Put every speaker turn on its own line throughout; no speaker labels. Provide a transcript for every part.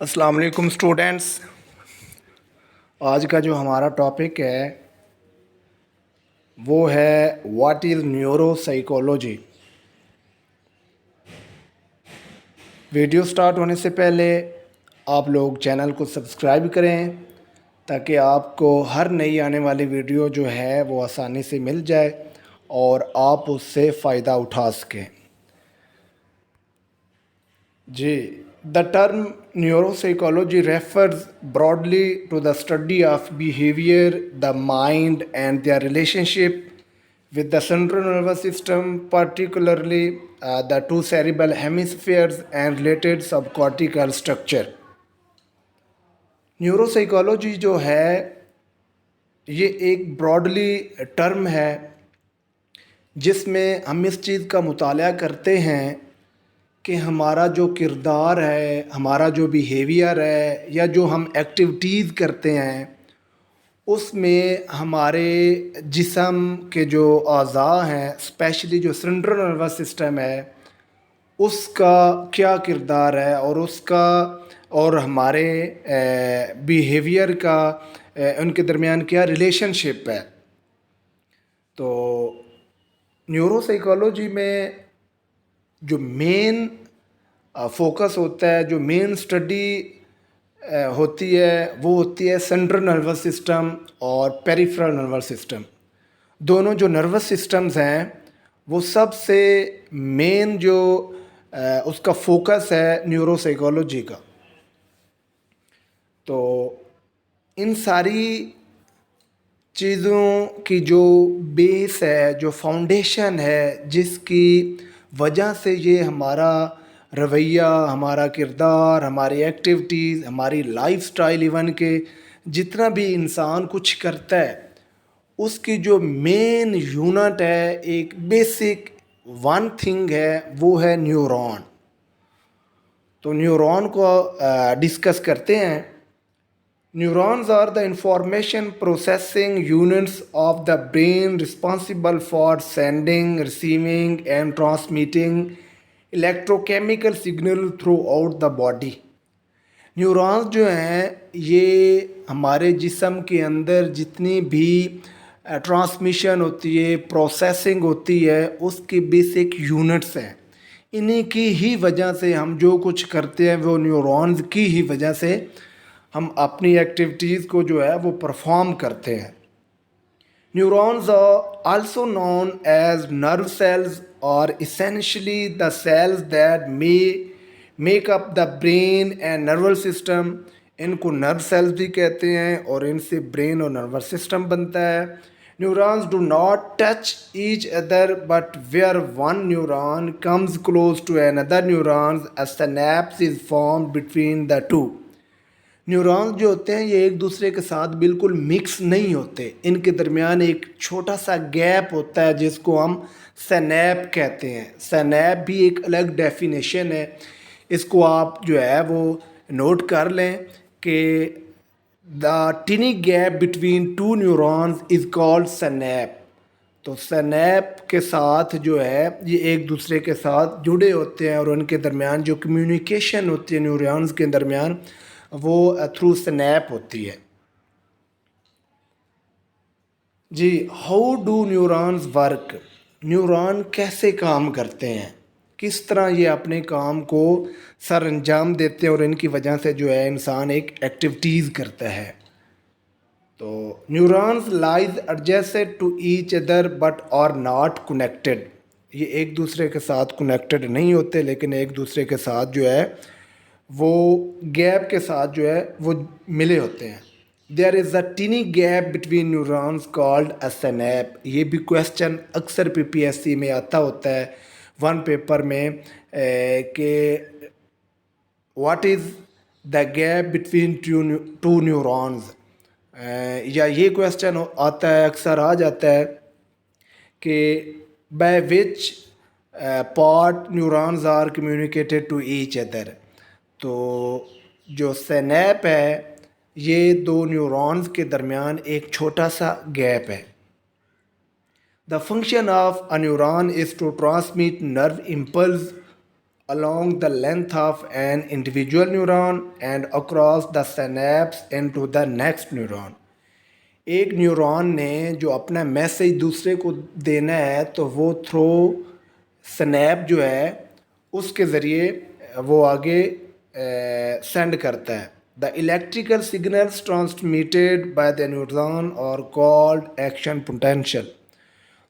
अस्सलाम वालेकुम स्टूडेंट्स। आज का जो हमारा टॉपिक है वो है what is neuro psychology. Video start होने से पहले आप लोग चैनल को सब्सक्राइब करें ताकि आपको हर नई आने वाली वीडियो जो है वो आसानी से मिल जाए और आप उससे फ़ायदा उठा सकें। जी, the term neuropsychology refers broadly to the study of behavior, the mind, and their relationship with the central nervous system, particularly the two cerebral hemispheres and related subcortical structure. Neuropsychology जो है ये एक ब्रॉडली टर्म है जिसमें हम इस चीज़ का मुताला करते हैं कि हमारा जो किरदार है, हमारा जो बिहेवियर है या जो हम एक्टिविटीज़ करते हैं उसमें हमारे जिस्म के जो अज़ा हैं, स्पेशली जो सेंट्रल नर्वस सिस्टम है उसका क्या किरदार है और उसका और हमारे बिहेवियर का उनके दरमियान क्या रिलेशनशिप है। तो न्यूरोसाइकोलॉजी में जो मेन फोकस होता है, जो मेन स्टडी होती है वो होती है सेंट्रल नर्वस सिस्टम और पेरिफेरल नर्वस सिस्टम। दोनों जो नर्वस सिस्टम्स हैं वो सबसे मेन जो उसका फोकस है न्यूरोसाइकोलॉजी का। तो इन सारी चीज़ों की जो बेस है, जो फाउंडेशन है, जिसकी वजह से ये हमारा रवैया, हमारा किरदार, हमारी एक्टिविटीज़, हमारी लाइफस्टाइल, इवन के जितना भी इंसान कुछ करता है उसकी जो मेन यूनिट है, एक बेसिक वन थिंग है, वो है न्यूरॉन। तो न्यूरॉन को डिस्कस करते हैं। Neurons are the information processing units of the brain responsible for sending, receiving, and transmitting electrochemical signal throughout the body. Neurons जो हैं ये हमारे जिस्म के अंदर जितनी भी ट्रांसमिशन होती है, प्रोसेसिंग होती है, उसकी बेसिक यूनिट्स हैं। इन्हीं की ही वजह से हम जो कुछ करते हैं वो न्यूरॉन्स की ही वजह से हम अपनी एक्टिविटीज़ को जो है वो परफॉर्म करते हैं। Neurons are also known as nerve cells और essentially the cells that may make up the brain and nervous system। इनको नर्व सेल्स भी कहते हैं और इनसे ब्रेन और नर्वस सिस्टम बनता है। Neurons do not touch each other but where one neuron comes close to another neurons a synapse is formed between the two। न्यूरॉन्स जो होते हैं ये एक दूसरे के साथ बिल्कुल मिक्स नहीं होते, इनके दरमियान एक छोटा सा गैप होता है जिसको हम सैनैप कहते हैं। सैनैप भी एक अलग डेफिनेशन है, इसको आप जो है वो नोट कर लें कि the tiny gap between two neurons is called synapse. तो सैनैप के साथ जो है ये एक दूसरे के साथ जुड़े होते हैं और उनके दरमियान जो कम्युनिकेशन होती है न्यूरॉन्स के दरमियान वो थ्रू स्नैप होती है। जी, how do neurons work? Neuron कैसे काम करते हैं, किस तरह ये अपने काम को सर अंजाम देते हैं और इनकी वजह से जो है इंसान एक एक्टिविटीज़ करता है। तो neurons lies adjacent to each other but are not connected. ये एक दूसरे के साथ कनेक्टेड नहीं होते लेकिन एक दूसरे के साथ जो है वो गैप के साथ जो है वो मिले होते हैं। There is a tiny gap between neurons called a synapse. ये भी क्वेश्चन अक्सर पीपीएससी में आता होता है वन पेपर में कि what is the gap between two neurons. या ये क्वेश्चन आता है, अक्सर आ जाता है कि by which part neurons are communicated to each other. तो जो सिनैप है ये दो न्यूरॉन्स के दरमियान एक छोटा सा गैप है। The function of a neuron is to transmit nerve impulse along the length of an individual neuron and across the synapse into the next neuron. एक न्यूरॉन ने जो अपना मैसेज दूसरे को देना है तो वो थ्रू स्नैप जो है उसके ज़रिए वो आगे सेंड करता है. The electrical signals transmitted by the neuron और कॉल्ड एक्शन पोटेंशियल.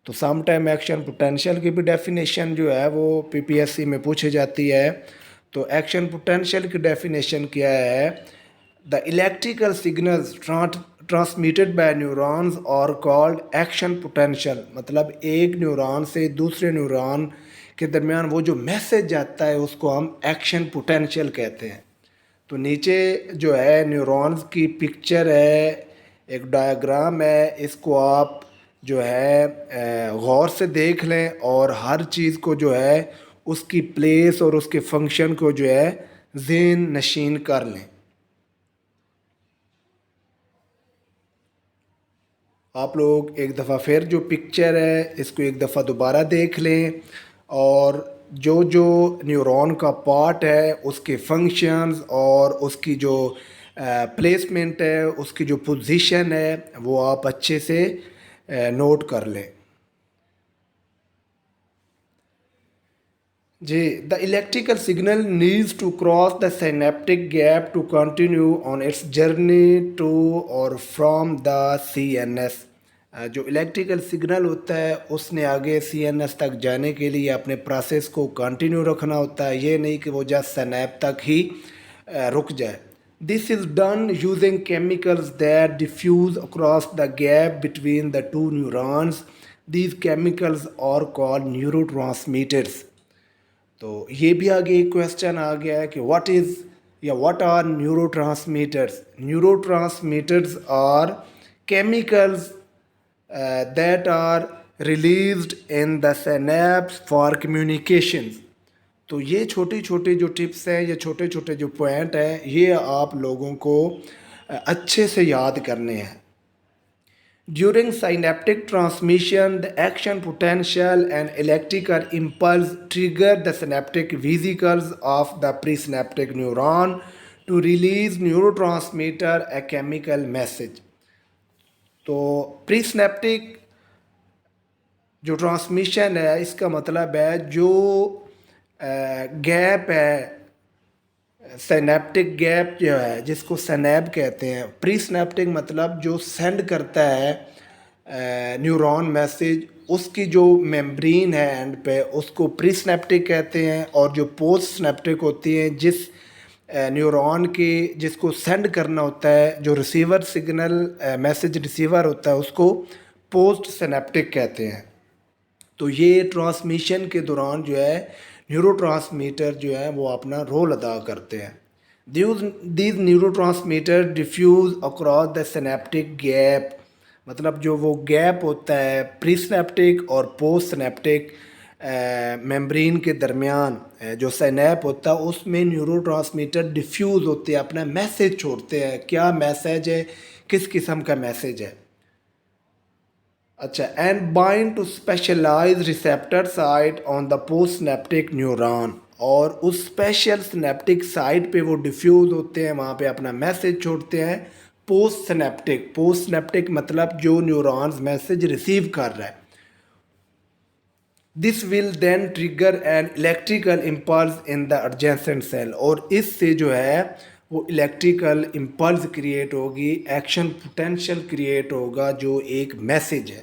तो सम टाइम एक्शन पोटेंशियल की भी डेफिनेशन जो है वो पीपीएससी में पूछी जाती है. तो एक्शन पोटेंशियल की डेफिनेशन क्या है? The electrical signals transmitted by neurons और कॉल्ड एक्शन पोटेंशियल. मतलब एक न्यूरॉन से दूसरे न्यूरॉन के दरमियान वो जो मैसेज जाता है उसको हम एक्शन पोटेंशियल कहते हैं. तो नीचे जो है न्यूरॉन्स की पिक्चर है, एक डायग्राम है, इसको आप जो है गौर से देख लें और हर चीज़ को जो है उसकी प्लेस और उसके फंक्शन को जो है ज़हन नशीन कर लें. आप लोग एक दफ़ा फिर जो पिक्चर है इसको एक दफ़ा दोबारा देख लें और जो जो न्यूरॉन का पार्ट है उसके फंक्शंस और उसकी जो प्लेसमेंट है, उसकी जो पोजीशन है वो आप अच्छे से नोट कर लें. जी, the electrical signal needs to cross the synaptic gap to continue on its journey to और फ्रॉम द CNS. जो इलेक्ट्रिकल सिग्नल होता है उसने आगे CNS तक जाने के लिए अपने प्रोसेस को कंटिन्यू रखना होता है. ये नहीं कि वो जस्ट सिनेप तक ही रुक जाए. This is done using chemicals that diffuse across the gap between the two neurons. These chemicals are called neurotransmitters. तो ये भी आगे एक क्वेश्चन आ गया है कि व्हाट इज़ या what are neurotransmitters. Neurotransmitters are chemicals that are released in the synapse for communications. तो ये छोटी छोटी जो टिप्स हैं, ये छोटे छोटे जो पॉइंट हैं, ये आप लोगों को अच्छे से याद करने हैं. During synaptic transmission, the action potential and electrical impulse trigger the synaptic vesicles of the presynaptic neuron to release neurotransmitter a chemical message. तो प्रीसिनेप्टिक जो ट्रांसमिशन है इसका मतलब है जो गैप है, सिनेप्टिक गैप जो है जिसको सिनेप कहते हैं. प्रीसिनेप्टिक मतलब जो सेंड करता है न्यूरॉन मैसेज, उसकी जो मेम्ब्रेन है एंड पे उसको प्रीसिनेप्टिक कहते हैं. और जो पोस्ट सिनेप्टिक होती है जिस न्यूरॉन के जिसको सेंड करना होता है, जो रिसीवर सिग्नल मैसेज रिसीवर होता है उसको पोस्ट सिनेप्टिक कहते हैं. तो ये ट्रांसमिशन के दौरान जो है न्यूरोट्रांसमीटर जो है वो अपना रोल अदा करते हैं. These neurotransmitter diffuse across the synaptic gap. मतलब जो वो गैप होता है प्रीसिनेप्टिक और पोस्ट सिनेप्टिक मेम्ब्रेन के दरमियान जो सिनेप होता है उसमें न्यूरोट्रांसमीटर डिफ्यूज़ होते हैं, अपना मैसेज छोड़ते हैं. क्या मैसेज है, किस किस्म का मैसेज है? अच्छा, and bind to specialise receptor site on the post synaptic neuron. और उस स्पेशल सिनेप्टिक साइट पे वो डिफ्यूज़ होते हैं, वहाँ पे अपना मैसेज छोड़ते हैं. पोस्ट सिनेप्टिक मतलब जो न्यूरॉन्स मैसेज रिसीव कर रहा है. This will then trigger an electrical impulse in the adjacent cell. और इससे जो है वो इलेक्ट्रिकल इम्पल्स क्रिएट होगी, एक्शन पोटेंशियल क्रिएट होगा जो एक मैसेज है.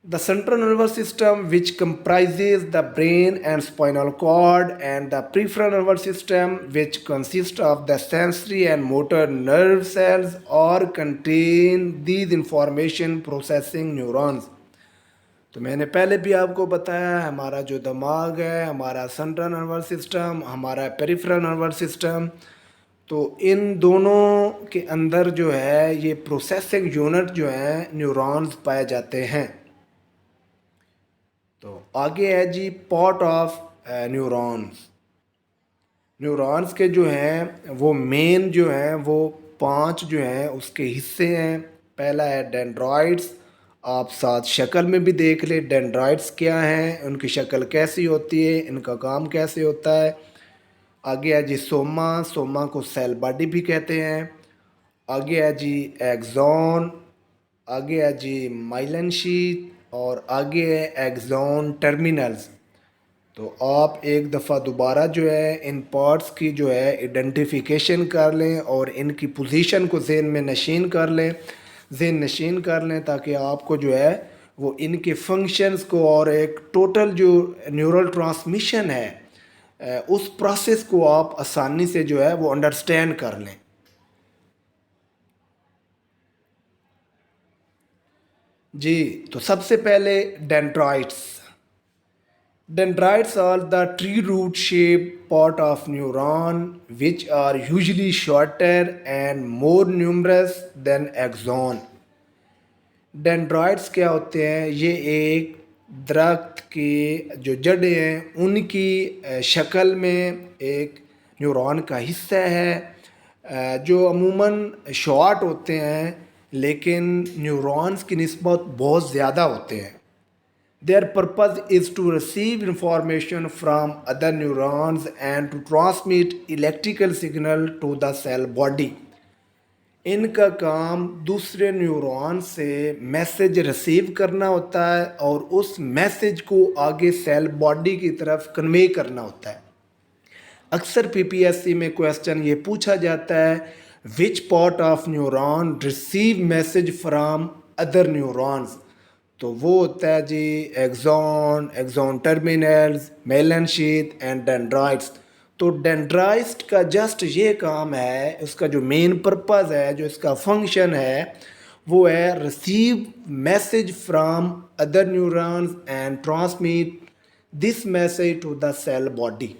The central nervous system, which comprises the brain and spinal cord, and the peripheral nervous system, which consists of the sensory and motor nerve cells, or contain these information processing neurons. तो मैंने पहले भी आपको बताया हमारा जो दिमाग है, हमारा सेंट्रल नर्वस सिस्टम, हमारा पेरिफेरल नर्वस सिस्टम, तो इन दोनों के अंदर जो है ये प्रोसेसिंग यूनिट जो है न्यूरॉन्स पाए जाते हैं. तो आगे है जी पार्ट ऑफ न्यूरॉन्स. न्यूरॉन्स के जो हैं वो मेन जो हैं वो 5 जो हैं उसके हिस्से हैं. पहला है डेंड्राइट्स, आप साथ शक्ल में भी देख लें डेंड्राइट्स क्या हैं, उनकी शक्ल कैसी होती है, इनका काम कैसे होता है। आगे है जी सोमा, सोमा को सेल बॉडी भी कहते हैं। आगे है जी एक्सॉन, आगे है जी माइलन शीथ, और आगे है एक्सॉन टर्मिनल्स। तो आप एक दफ़ा दोबारा जो है इन पार्ट्स की जो है आइडेंटिफिकेशन कर लें और इनकी पोजीशन को जहन में नशीन कर लें, जहन नशीन कर लें, ताकि आपको जो है वो इनके फंक्शंस को और एक टोटल जो न्यूरल ट्रांसमिशन है उस प्रोसेस को आप आसानी से जो है वो अंडरस्टैंड कर लें। जी, तो सबसे पहले dendrites. Dendrites are the tree root shaped part of neuron which are usually shorter and more numerous than axon. Dendrites क्या होते हैं? ये एक दरख्त की जो जड़ें हैं उनकी शक्ल में एक न्यूरॉन का हिस्सा है जो अमूमन शॉर्ट होते हैं, लेकिन न्यूरॉन्स की निस्बत बहुत ज़्यादा होते हैं। Their purpose is to receive information from other neurons and to transmit electrical signal to the cell body. इनका काम दूसरे न्यूरॉन से मैसेज रिसीव करना होता है और उस मैसेज को आगे सेल बॉडी की तरफ कन्वे करना होता है। अक्सर पीपीएससी में क्वेश्चन ये पूछा जाता है, which part of neuron receive message from other neurons. तो वो होता है जी axon, axon terminals, myelin sheath and dendrites. तो डेंड्राइट्स का जस्ट ये काम है, उसका जो मेन पर्पस है, जो इसका फंक्शन है, वो है receive message from other neurons and transmit this message to the cell body.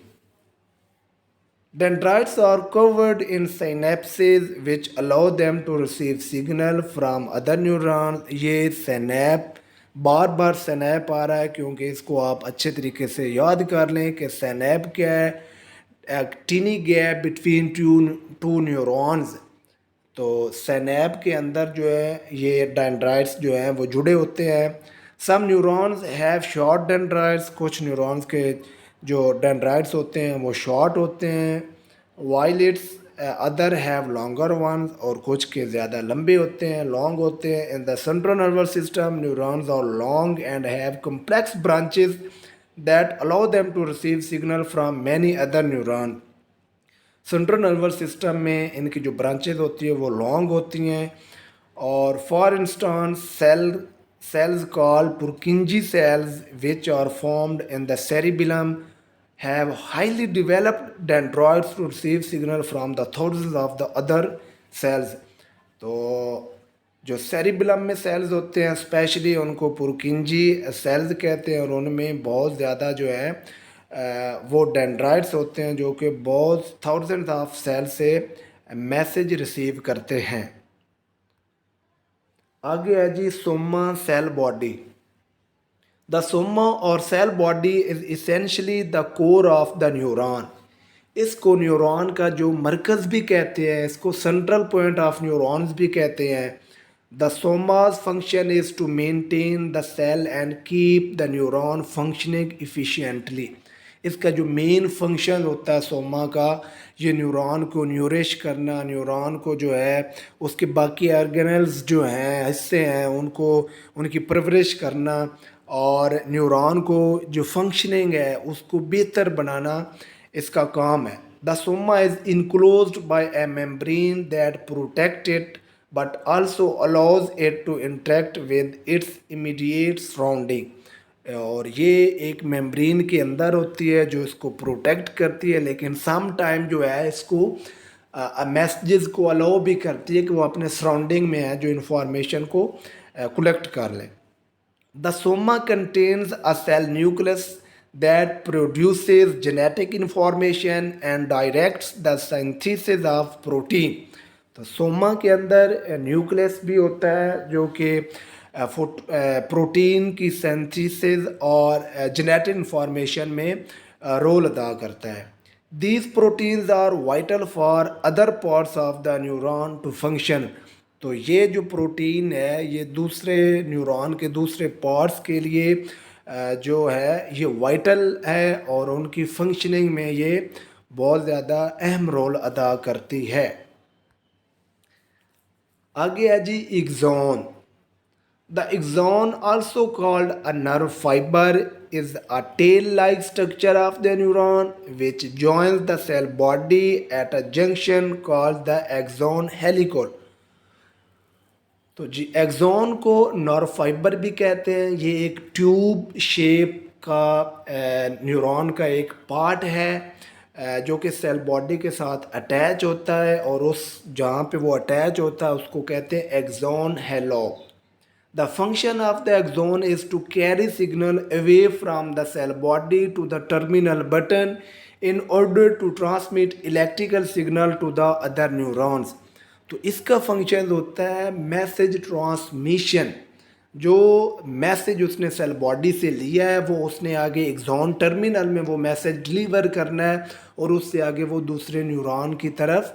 Dendrites are covered in synapses which allow them to receive signal from other neurons। ये synap बार बार synap आ रहा है क्योंकि इसको आप अच्छे तरीके से याद कर लें कि synap क्या है, एक tiny gap between two neurons. तो synap के अंदर जो है ये डेंड्राइट्स जो हैं वो जुड़े होते हैं। Some neurons have short dendrites, कुछ न्यूरॉन्स के जो डेंड्राइट्स होते हैं वो शॉर्ट होते हैं, while its other have longer ones, और कुछ के ज़्यादा लंबे होते हैं, लॉन्ग होते हैं। In the central nervous system neurons are long and have complex branches that allow them to receive signal from many other neuron. Central nervous system में इनकी जो ब्रांचेज होती है वो लॉन्ग होती हैं। और for instance cells called Purkinje cells which are formed in the cerebellum have highly developed dendrites to receive signal from the thousands of the other cells। तो जो सेरिबलम में सेल्स होते हैं स्पेशली उनको पुरकिंजी सेल्स कहते हैं, और उनमें बहुत ज़्यादा जो है वो डेंड्राइट्स होते हैं जो कि बहुत थाउजेंड्स ऑफ सेल से मैसेज रिसीव करते हैं। आगे है जी soma cell body. The soma और cell body is essentially the core of the neuron. इसको न्यूरॉन का जो मरकज़ भी कहते हैं, इसको सेंट्रल पॉइंट ऑफ न्यूरॉन्स भी कहते हैं। The soma's function is to maintain the cell and keep the neuron functioning efficiently. इसका जो मेन फंक्शन होता है सोमा का, ये न्यूरॉन को न्यूरिश करना, न्यूरॉन को जो है उसके बाकी ऑर्गेनल्स जो हैं हिस्से हैं उनको उनकी परवरिश करना, और न्यूरॉन को जो फंक्शनिंग है उसको बेहतर बनाना इसका काम है। The soma is enclosed by a membrane that protect it but also allows it to interact with its immediate surrounding. और ये एक मेम्ब्रेन के अंदर होती है जो इसको प्रोटेक्ट करती है, लेकिन सम टाइम जो है इसको मैसेजेस को अलाउ भी करती है कि वो अपने सराउंडिंग में है जो इन्फॉर्मेशन को कलेक्ट कर लें। The soma contains a cell nucleus that produces genetic information and directs the synthesis of protein. तो सोमा के अंदर न्यूक्लियस भी होता है जो कि प्रोटीन की सिंथेसिस और जेनेटिक इंफॉर्मेशन में रोल अदा करता है। These proteins are vital for other parts of the neuron to function. तो ये जो प्रोटीन है ये दूसरे न्यूरॉन के दूसरे पार्ट्स के लिए जो है ये वाइटल है और उनकी फंक्शनिंग में ये बहुत ज़्यादा अहम रोल अदा करती है। आगे है जी axon. The axon, also called a nerve fiber, is a tail-like structure of the neuron which joins the cell body at a junction called the axon helical। तो जी एक्सॉन को नर्व फाइबर भी कहते हैं। ये एक ट्यूब शेप का neuron का एक पार्ट है जो कि सेल बॉडी के साथ अटैच होता है और उस जहाँ पे वो अटैच होता है उसको कहते हैं axon hillock. The function of the axon is to carry signal away from the cell body to the terminal button in order to transmit electrical signal to the other neurons। तो इसका function होता है message transmission. जो message उसने cell body से लिया है वो उसने आगे एक्सॉन टर्मिनल में वो मैसेज डिलीवर करना है और उससे आगे वो दूसरे न्यूरॉन की तरफ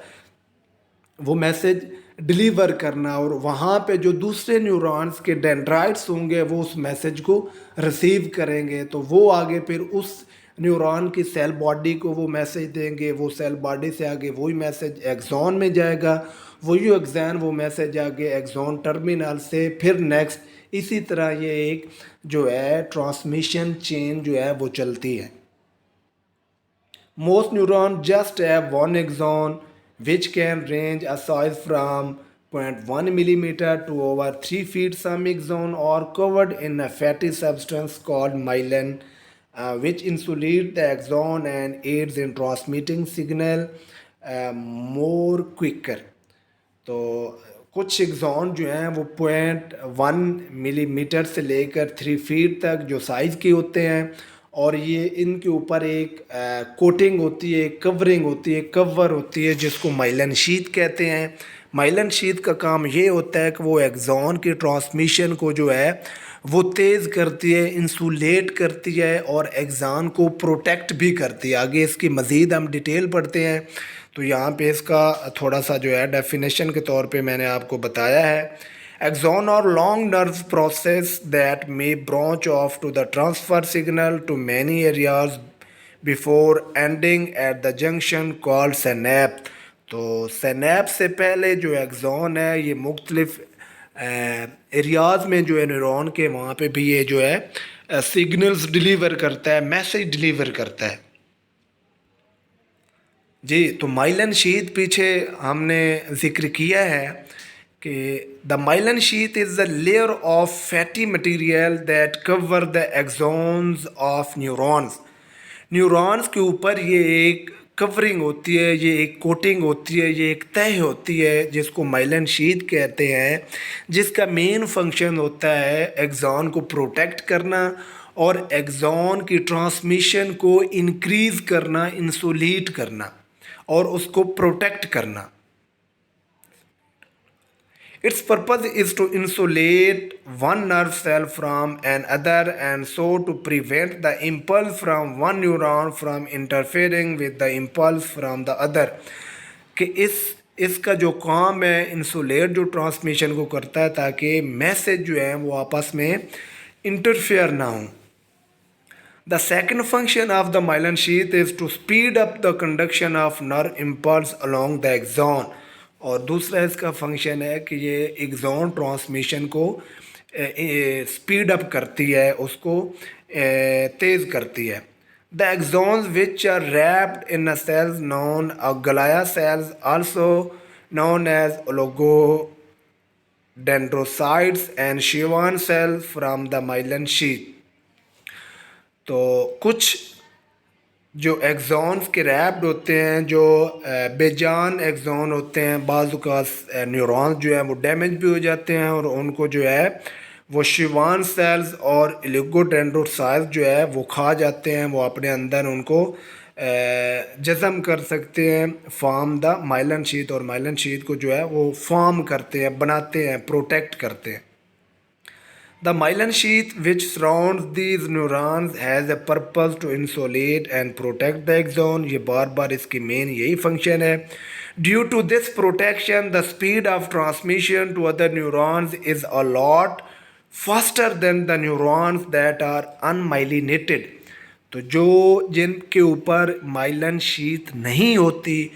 वो मैसेज डिलीवर करना और वहाँ पे जो दूसरे न्यूरॉन्स के डेंड्राइट्स होंगे वो उस मैसेज को रिसीव करेंगे। तो वो आगे फिर उस न्यूरॉन की सेल बॉडी को वो मैसेज देंगे। वो सेल बॉडी से आगे वही मैसेज एक्सॉन में जाएगा। वही एक्सॉन वो मैसेज आगे एक्सॉन टर्मिनल से फिर नेक्स्ट इसी तरह ये एक जो है ट्रांसमिशन चेन जो है वो चलती है। Most neurons just have one axon which can range a size from 0.1 millimeter to over 3 feet. Some axons are covered in a fatty substance called myelin, which insulates the axon and aids in transmitting signal more quicker। तो कुछ axon जो हैं वो 0.1 millimetre से लेकर 3 feet तक जो size के होते हैं और ये इनके ऊपर एक कोटिंग होती है, कवरिंग होती है, कवर होती है जिसको माइलन शीथ कहते हैं। माइलन शीथ का काम ये होता है कि वो एक्सॉन की ट्रांसमिशन को जो है वो तेज़ करती है, इंसुलेट करती है और एक्सॉन को प्रोटेक्ट भी करती है। आगे इसकी मज़ीद हम डिटेल पढ़ते हैं। तो यहाँ पे इसका थोड़ा सा जो है डेफिनेशन के तौर पे मैंने आपको बताया है। Axon or long nerve process that may branch off to the transfer signal to many areas before ending at the junction called synapse। तो synapse से पहले जो एक्सॉन है ये मुख्तलिफ एरियाज़ में जो है न्यूरॉन के वहाँ पे भी ये जो है सिग्नल्स डिलीवर करता है, मैसेज डिलीवर करता है जी। तो माइलन शीथ पीछे हमने ज़िक्र किया है कि the myelin sheath is the layer of fatty material that cover the axons of neurons. Neurons के ऊपर ये एक कवरिंग होती है, ये एक कोटिंग होती है, ये एक तह होती है जिसको माइलन शीथ कहते हैं, जिसका मेन फंक्शन होता है एक्सॉन को प्रोटेक्ट करना और एक्सॉन की ट्रांसमिशन को इंक्रीज़ करना, इंसुलेट करना और उसको प्रोटेक्ट करना। Its purpose is to insulate one nerve cell from another and so to prevent the impulse from one neuron from interfering with the impulse from the other। कि इसका जो काम है इंसुलेट जो ट्रांसमिशन को करता है ताकि मैसेज जो है वो आपस में इंटरफेयर ना हो। The second function of the myelin sheath is to speed up the conduction of nerve impulse along the axon। और दूसरा इसका फंक्शन है कि ये एक्सॉन ट्रांसमिशन को स्पीड अप करती है, उसको तेज़ करती है। The axons which are wrapped in a cells non glia cells also known as oligodendrocytes and Schwann cells from the myelin sheath. तो कुछ जो एक्सॉन्स के रैप्ड होते हैं, जो बेजान एक्सॉन होते हैं, बाज़ औक़ात न्यूरॉन्स जो है वो डैमेज भी हो जाते हैं और उनको जो है वो शिवान सेल्स और ओलिगोडेंड्रोसाइट्स जो है वो खा जाते हैं, वो अपने अंदर उनको जज़म कर सकते हैं, फॉर्म द माइलन शीथ और माइलन शीथ को जो है वो फॉर्म करते हैं, बनाते हैं, प्रोटेक्ट करते हैं। The myelin sheath which surrounds these neurons has a purpose to insulate and protect the axon। ये बार बार इसकी मेन यही फंक्शन है। Due to this protection, the speed of transmission to other neurons is a lot faster than the neurons that are unmyelinated. तो जो जिनके ऊपर Mylan sheath नहीं होती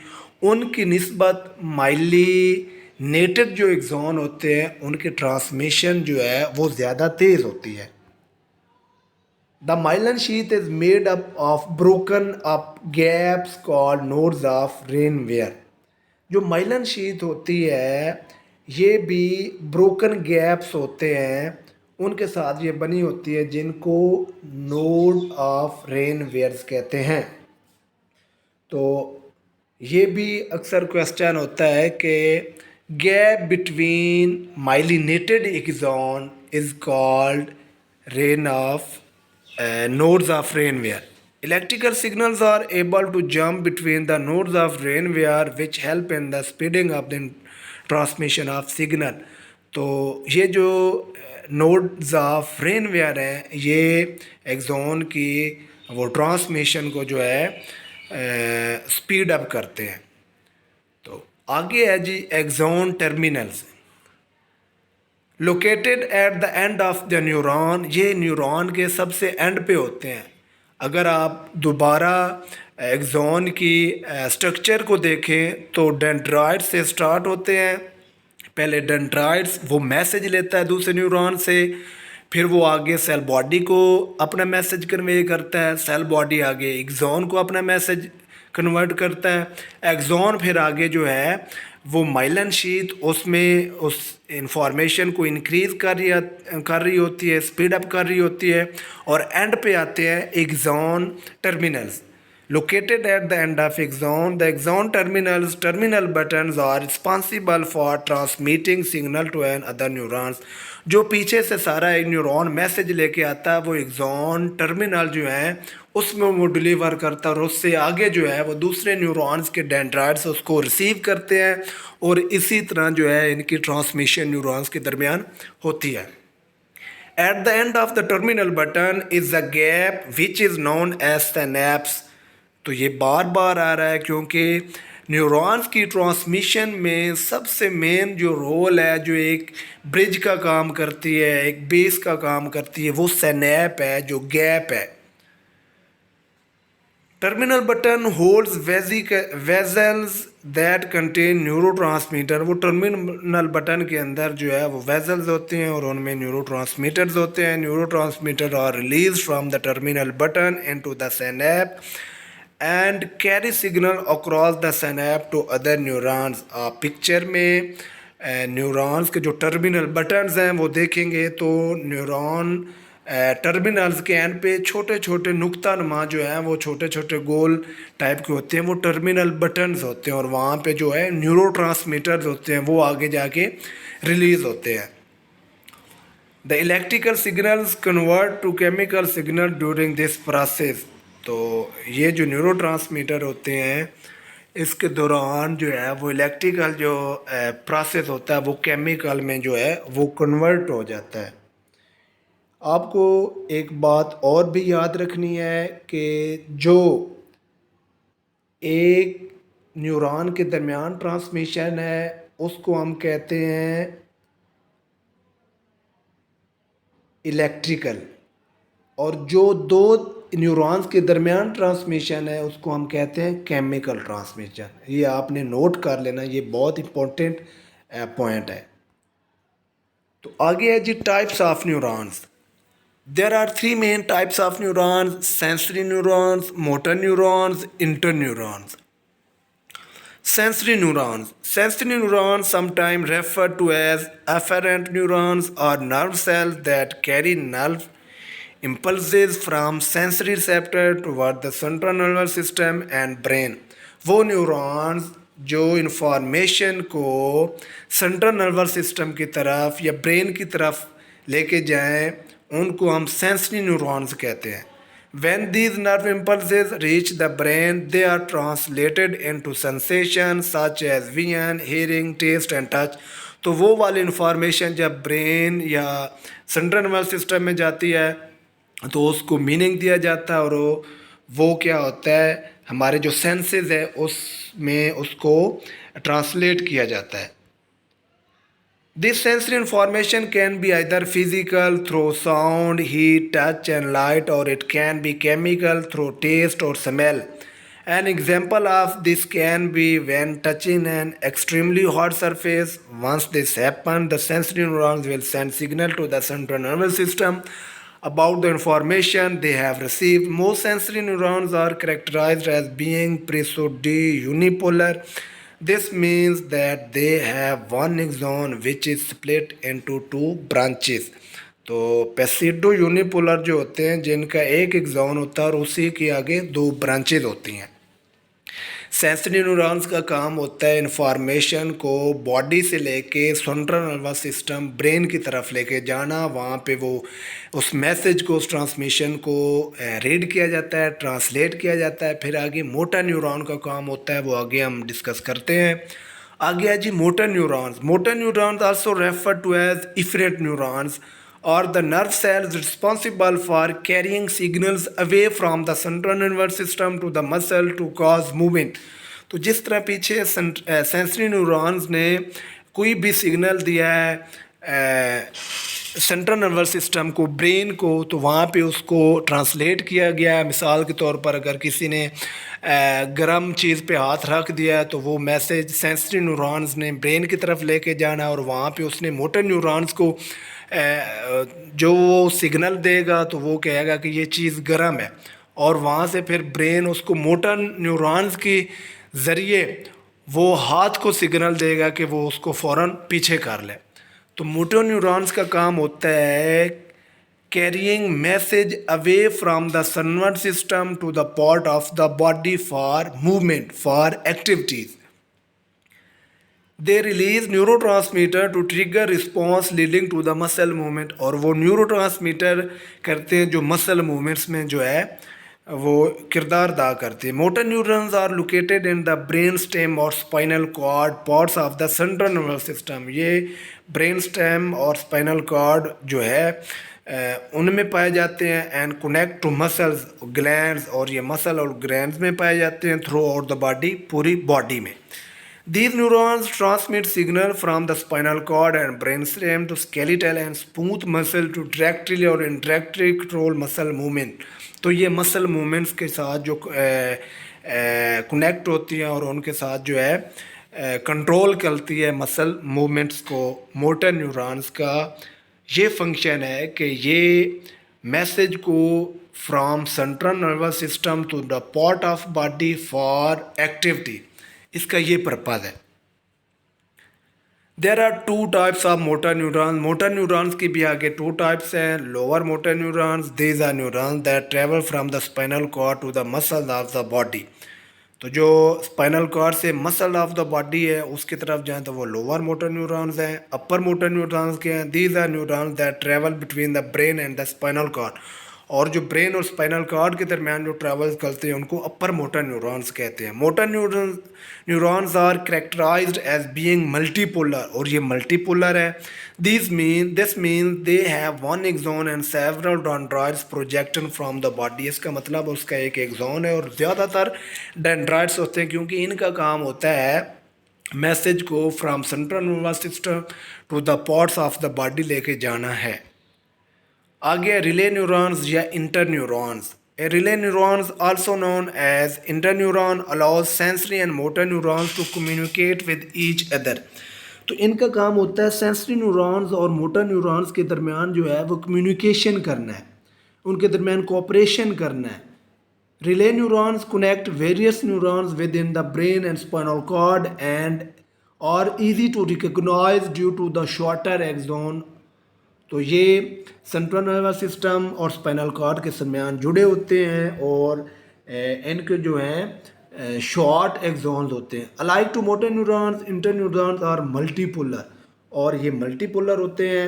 उनकी निस्बत माइलिनेटेड जो एक्सॉन होते हैं उनकी ट्रांसमिशन जो है वो ज़्यादा तेज़ होती है. The myelin sheath is made up of broken up gaps called nodes of Ranvier. जो माइलन शीथ होती है ये भी ब्रोकन गैप्स होते हैं उनके साथ ये बनी होती है जिनको नोड ऑफ रेनवियर्स कहते हैं. तो ये भी अक्सर क्वेश्चन होता है कि gap between myelinated axon is called rain of nodes of Ranvier. Electrical signals are able to jump between the nodes of Ranvier which help in the speeding up the transmission of signal. तो ये जो nodes of Ranvier हैं ये axon की वो transmission को जो है स्पीड अप करते हैं. तो आगे है जी axon terminals located at the end of the neuron. ये न्यूरॉन के सबसे एंड पे होते हैं. अगर आप दोबारा एक्सॉन की स्ट्रक्चर को देखें तो डेंड्राइट से स्टार्ट होते हैं. पहले डेंड्राइट्स वो मैसेज लेता है दूसरे न्यूरॉन से, फिर वो आगे सेल बॉडी को अपना मैसेज कन्वे करता है, सेल बॉडी आगे एक्सॉन को अपना मैसेज कन्वर्ट करता है. एक्सॉन फिर आगे जो है वो माइलन शीथ उसमें उस इंफॉर्मेशन को इंक्रीज़ कर रही होती है, स्पीड अप कर रही होती है और एंड पे आते हैं axon terminals located at the end of axon. The axon terminal buttons are responsible for transmitting signal to an other neurons. जो पीछे से सारा एक न्यूरॉन मैसेज लेके आता है वो एक्सॉन टर्मिनल जो है उसमें वो डिलीवर करता है और उससे आगे जो है वो दूसरे न्यूरॉन्स के डेंड्राइट्स उसको रिसीव करते हैं और इसी तरह जो है इनकी ट्रांसमिशन न्यूरॉन्स के दरमियान होती है. At the end of the terminal button is a gap which is known as synapse. तो ये बार बार आ रहा है क्योंकि न्यूरॉन्स की ट्रांसमिशन में सबसे मेन जो रोल है, जो एक ब्रिज का काम करती है, एक बेस का काम करती है, वो सिनैप है, जो गैप है. Terminal button holds vessels that contain neurotransmitter. वो टर्मिनल बटन के अंदर जो है वो वेजल्स होते हैं और उनमें न्यूरोट्रांसमीटर्स होते हैं. Neurotransmitter are release from the terminal button into the synapse and carry signal across the synapse to other neurons. आप पिक्चर में न्यूरॉन्स के जो टर्मिनल बटन्स हैं वो देखेंगे तो न्यूरॉन टर्मिनल्स के एंड पे छोटे छोटे नुक्ता नुमा जो है वो छोटे छोटे गोल टाइप के होते हैं, वो टर्मिनल बटन्स होते हैं और वहाँ पे जो है न्यूरोट्रांसमीटर्स होते हैं वो आगे जाके रिलीज़ होते हैं. The electrical signals convert to chemical signal during this process. तो ये जो न्यूरोट्रांसमीटर होते हैं इसके दौरान जो है वो इलेक्ट्रिकल जो प्रोसेस होता है वो केमिकल में जो है वो कन्वर्ट हो जाता है. आपको एक बात और भी याद रखनी है कि जो एक न्यूरॉन के दरमियान ट्रांसमिशन है उसको हम कहते हैं इलेक्ट्रिकल, और जो दो न्यूरॉन्स के दरमियान ट्रांसमिशन है उसको हम कहते हैं केमिकल ट्रांसमिशन. ये आपने नोट कर लेना, ये बहुत इंपॉर्टेंट पॉइंट है. तो आगे है जी types of neurons. There are three main types of neurons: sensory neurons, motor neurons, interneurons. Sensory neurons. Sensory neurons, sometimes referred to as afferent neurons, are nerve cells that carry nerve impulses from sensory receptor toward the central nervous system and brain. वो neurons जो information को central nervous system की तरफ या brain की तरफ लेके जाएं उनको हम सेंसरी न्यूरॉन्स कहते हैं. When these nerve impulses reach the brain, they are translated into sensations such as vision, hearing, taste and touch. तो वो वाली इंफॉर्मेशन जब ब्रेन या सेंट्रल नर्वस सिस्टम में जाती है तो उसको मीनिंग दिया जाता है और वो क्या होता है, हमारे जो सेंसेस है उसमें उसको ट्रांसलेट किया जाता है। This sensory information can be either physical through sound, heat, touch, and light, or it can be chemical through taste or smell. An example of this can be when touching an extremely hot surface. Once this happens, the sensory neurons will send signal to the central nervous system about the information they have received. Most sensory neurons are characterized as being unipolar. This means that they have one axon which is split into two branches. तो पेसिडो unipolar जो होते हैं जिनका एक axon होता है और उसी के आगे दो ब्रांचेज होती हैं। सेंसरी न्यूरॉन्स का काम होता है इंफॉर्मेशन को बॉडी से लेके सेंट्रल नर्वस सिस्टम ब्रेन की तरफ लेके जाना, वहाँ पे वो उस मैसेज को उस ट्रांसमिशन को रीड किया जाता है, ट्रांसलेट किया जाता है। फिर आगे मोटर न्यूरॉन का काम होता है, वो आगे हम डिस्कस करते हैं। आगे है जी motor neurons. Motor neurons also refer to as efferent neurons or the nerve cells responsible for carrying signals away from the central nervous system to the muscle to cause movement। तो जिस तरह पीछे sensory neurons ने कोई भी signal दिया है central nervous system को, ब्रेन को, तो वहाँ पे उसको ट्रांसलेट किया गया है। मिसाल के तौर पर अगर किसी ने गर्म चीज़ पे हाथ रख दिया है तो वो मैसेज सेंसरी न्यूरॉन्स ने ब्रेन की तरफ लेके जाना और वहाँ पे उसने मोटर न्यूरॉन्स को जो वो सिग्नल देगा तो वो कहेगा कि ये चीज़ गर्म है, और वहाँ से फिर ब्रेन उसको मोटर न्यूरॉन्स के ज़रिए वो हाथ को सिग्नल देगा कि वो उसको फ़ौरन पीछे कर ले। तो मोटर न्यूरॉन्स का काम होता है carrying message away from the nervous system to the part of the body for movement, for activities. They release neurotransmitter to trigger response leading to the muscle movement, और वो न्यूरोट्रांसमीटर करते हैं जो muscle movements में जो है वो किरदार अदा करते हैं। Motor neurons are located in the brain stem और spinal cord, parts of the central nervous system. ये ब्रेन स्टेम और स्पाइनल कॉर्ड जो है उनमें पाए जाते हैं। And connect to muscles glands, और ये मसल और ग्लैंड्स में पाए जाते हैं थ्रू आउट द बॉडी, पूरी बॉडी में। These neurons transmit signal from the spinal cord and brainstem to skeletal and smooth muscle to directly और indirectly control muscle movement। तो ये मसल मूवमेंट्स के साथ जो कनेक्ट होती हैं और उनके साथ जो है कंट्रोल करती है मसल मूवमेंट्स को। मोटर न्यूरॉन्स का ये फंक्शन है कि ये मैसेज को from central nervous system to the part of body for activity, इसका ये पर्पज़ है। There are two types of motor neurons. Motor neurons की भी आगे टू टाइप्स हैं। Lower motor neurons, these are neurons that travel from the spinal cord to the muscles of the body. तो जो spinal cord से muscle of the body है उसकी तरफ जाएँ तो वो लोअर मोटर न्यूरॉन्स हैं। अपर मोटर न्यूरॉन्स के हैं, these are neurons that travel between the brain and the spinal cord, और जो ब्रेन और स्पाइनल कॉर्ड के दरमियान जो ट्रैवल करते हैं उनको अपर मोटर न्यूरॉन्स कहते हैं। Motor neurons are characterised as being multipolar, और ये मल्टीपोलर है। This mean they have one axon and several dendrites projected from the body. इसका मतलब उसका एक एक्सॉन है और ज़्यादातर डेंड्राइट्स होते हैं, क्योंकि इनका काम होता है मैसेज को from central nervous system to the parts of the body लेके जाना है। आगे रिले न्यूरॉन्स या inter neurons. A relay neurons also known as inter neuron allows sensory and motor neurons to communicate with each other. तो इनका काम होता है सेंसरी न्यूरॉन्स और मोटर न्यूरॉन्स के दरमियान जो है वो कम्युनिकेशन करना है, उनके दरमियान कोऑपरेशन करना है। Relay neurons connect various neurons within the brain and spinal cord and are easy to recognise due to the shorter axon. तो ये सेंट्रल नर्वस सिस्टम और स्पाइनल कॉर्ड के दरमियान जुड़े होते हैं और इनके जो हैं शॉर्ट एक्सॉन्स होते हैं। Alike to motor neurons, inter neurons are multipolar, और ये मल्टीपोलर होते हैं।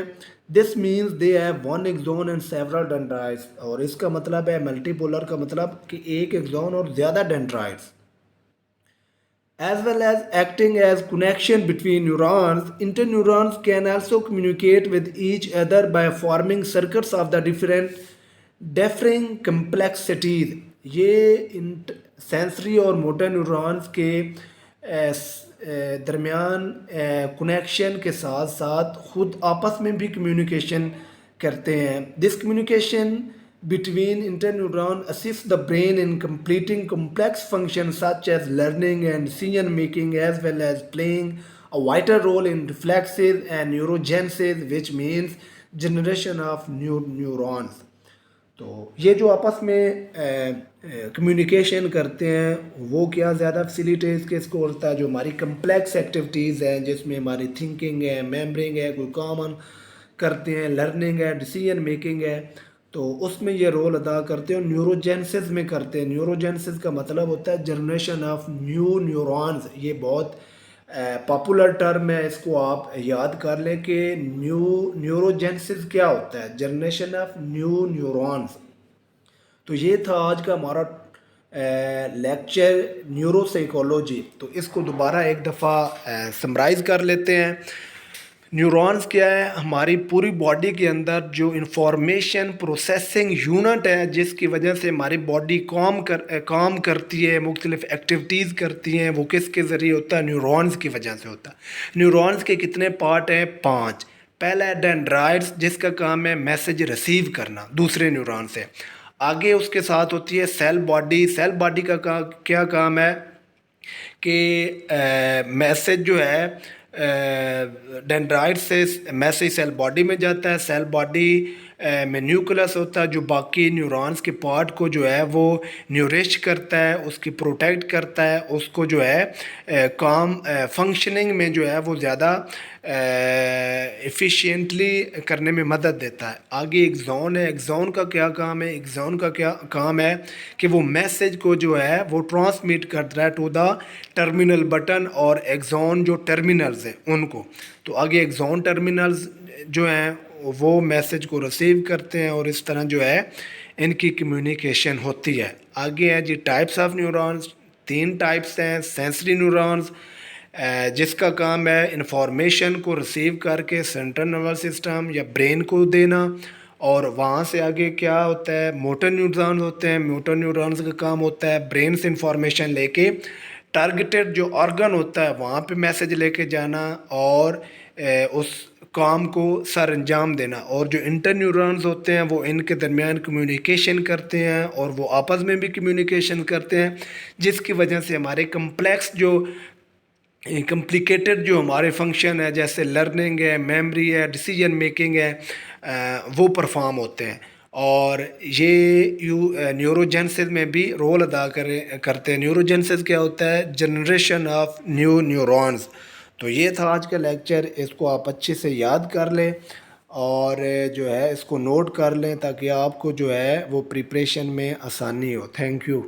This means they have one axon and several dendrites, और इसका मतलब है मल्टीपोलर का मतलब कि एक एक्सॉन और ज़्यादा dendrites. As well as acting as connection between neurons, interneurons can also communicate with each other by forming circuits of the different differing complexities। ये सेंसरी और मोटर न्यूरॉन्स के दरमियान कनेक्शन के साथ साथ खुद आपस में भी कम्युनिकेशन करते हैं। This communication between interneuron assists the brain in completing complex functions such as learning and decision making, as well as playing a vital role in reflexes and neurogenesis, which means generation of new neurons। तो ये जो आपस में communication करते हैं वो क्या ज़्यादा फैसिलिटेट किसको होता है, जो हमारी कम्प्लेक्स एक्टिविटीज़ हैं जिसमें हमारी थिंकिंग है, मेमोरिंग है, कोई कॉमन करते हैं, लर्निंग है, डिसीजन मेकिंग है, तो उसमें ये रोल अदा करते हैं। न्यूरोजेनेसिस में करते हैं। न्यूरोजेनेसिस का मतलब होता है जनरेशन ऑफ न्यू न्यूरॉन्स। ये बहुत पॉपुलर टर्म है, इसको आप याद कर लें कि न्यूरोजेनेसिस क्या होता है, जनरेशन ऑफ न्यू न्यूरॉन्स। तो ये था आज का हमारा लेक्चर न्यूरोसाइकोलॉजी। तो इसको दोबारा एक दफ़ा समराइज़ कर लेते हैं। न्यूरॉन्स क्या है, हमारी पूरी बॉडी के अंदर जो इंफॉर्मेशन प्रोसेसिंग यूनिट है जिसकी वजह से हमारी बॉडी काम करती है, मुख्तलिफ एक्टिविटीज़ करती हैं, वो किसके ज़रिए होता है, न्यूरॉन्स की वजह से होता है। न्यूरॉन्स के कितने पार्ट हैं, 5। पहला है डेंड्राइट्स जिसका काम है मैसेज रिसीव करना दूसरे न्यूरॉन से। आगे उसके साथ होती है सेल बॉडी। सेल बॉडी का क्या काम है कि मैसेज जो है डेंड्राइट से मैसेज सेल बॉडी में जाता है। सेल बॉडी में न्यूक्लियस होता है जो बाकी न्यूरॉन्स के पार्ट को जो है वो न्यूरिश करता है, उसकी प्रोटेक्ट करता है, उसको जो है काम फंक्शनिंग में जो है वो ज़्यादा एफिशिएंटली करने में मदद देता है। आगे एक्सॉन है। एक्सॉन का क्या काम है, एक्सॉन का क्या काम है कि वो मैसेज को जो है वो ट्रांसमिट करता है टू द टर्मिनल बटन और एक्सॉन जो टर्मिनल्स हैं उनको। तो आगे एक्सॉन टर्मिनल्स जो हैं वो मैसेज को रिसीव करते हैं और इस तरह जो है इनकी कम्युनिकेशन होती है। आगे है जी टाइप्स ऑफ न्यूरॉन्स। 3 टाइप्स हैं। सेंसरी न्यूरॉन्स जिसका काम है इंफॉर्मेशन को रिसीव करके सेंट्रल नर्वस सिस्टम या ब्रेन को देना, और वहाँ से आगे क्या होता है, मोटर न्यूरॉन्स होते हैं। मोटर न्यूरॉन्स का काम होता है ब्रेन से इंफॉर्मेशन लेके टारगेटेड जो ऑर्गन होता है वहाँ पे मैसेज लेके जाना और उस काम को सर अंजाम देना। और जो इंटर न्यूरॉन्स होते हैं वो इनके दरमियान कम्युनिकेशन करते हैं और वो आपस में भी कम्युनिकेशन करते हैं, जिसकी वजह से हमारे कम्प्लेक्स जो कम्प्लिकेटेड जो हमारे फंक्शन है जैसे लर्निंग है, मेमोरी है, डिसीजन मेकिंग है, वो परफॉर्म होते हैं। और ये न्यूरोजेनेसिस में भी रोल अदा करते हैं। न्यूरोजेनेसिस क्या होता है, जनरेशन ऑफ न्यू न्यूरॉन्स। तो ये था आज का लेक्चर, इसको आप अच्छे से याद कर लें और जो है इसको नोट कर लें ताकि आपको जो है वो प्रिपरेशन में आसानी हो। Thank you.